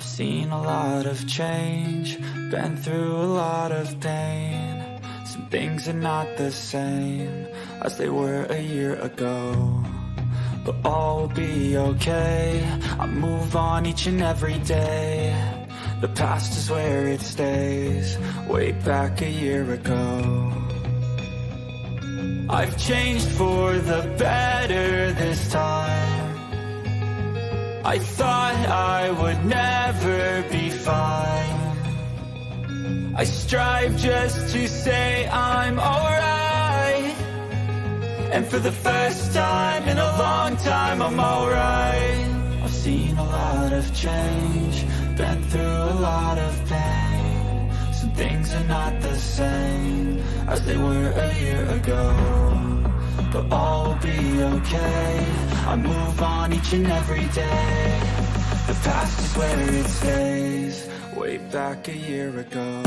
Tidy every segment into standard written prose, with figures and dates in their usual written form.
Seen a lot of change, been through a lot of pain. Some things are not the same as they were a year ago, but all will be okay. I move on each and every day. The past is where it stays, way back a year ago. I've changed for the better this time. I thought I would never be fine. I strive just to say I'm alright, and for the first time in a long time I'm alright. I've seen a lot of change, been through a lot of pain. Some things are not the same as they were a year ago, but all will be okay. I move on each and every day. The past is where it stays, way back a year ago.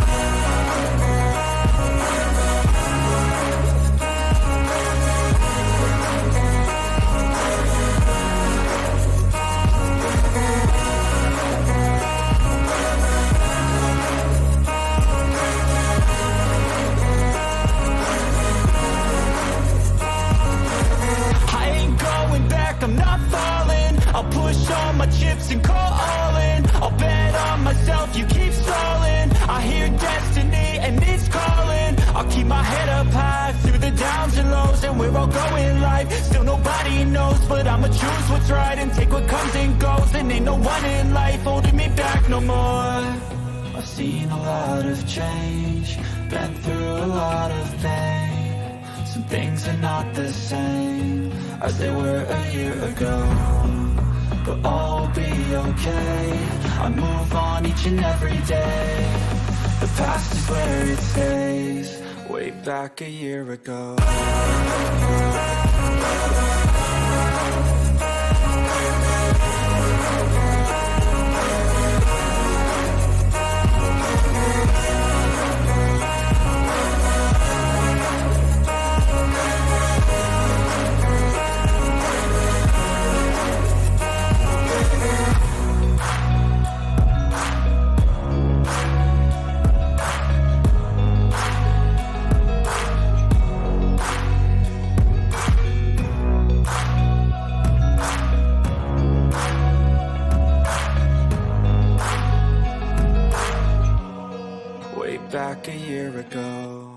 I'm not falling, I'll push all my chips and call all in. I'll bet on myself, you keep stalling. I hear destiny and it's calling. I'll keep my head up high through the downs and lows, and we're all going life. Still nobody knows, but I'ma choose what's right and take what comes and goes. And ain't no one in life holding me back no more. I've seen a lot of change, been through a lot of pain. Some things are not the same as they were a year ago, but all will be okay. I move on each and every day. The past is where it stays, way back a year ago. Back a year ago.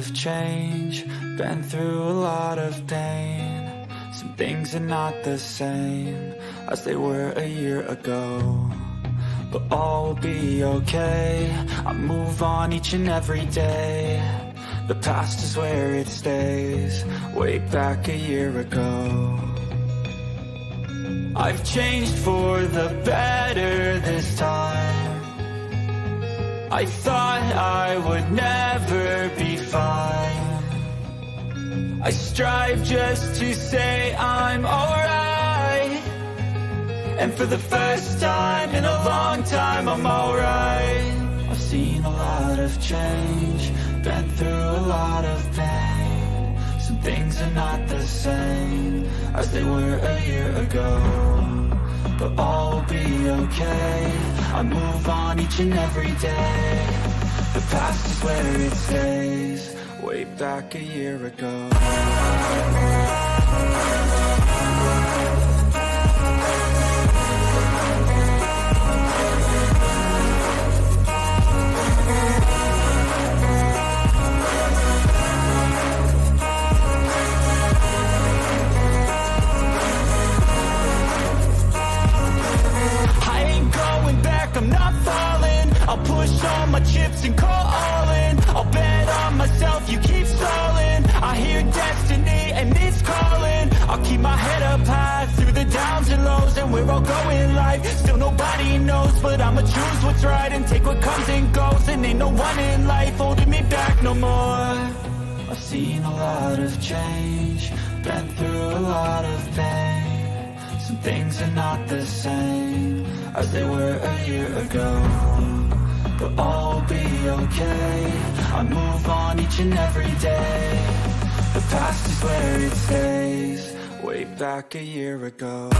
of change, been through a lot of pain. Some things are not the same as they were a year ago, but all will be okay. I move on each and every day. The past is where it stays, way back a year ago. I've changed for the better this time. I thought I would never be fine. I strive just to say I'm alright, and for the first time in a long time I'm alright. I've seen a lot of change, been through a lot of pain. Some things are not the same as they were a year ago, but all will be okay. I move on each and every day. The past is where it stays, way back a year ago. I'm not falling, I'll push all my chips and call all in. I'll bet on myself, you keep stalling. I hear destiny and it's calling. I'll keep my head up high through the downs and lows, and we're all going life. Still nobody knows, but I'ma choose what's right and take what comes and goes. And ain't no one in life holding me back no more. I've seen a lot of change, been through a lot of pain. Some things are not the same as they were a year ago, but all will be okay. I move on each and every day. The past is where it stays, way back a year ago.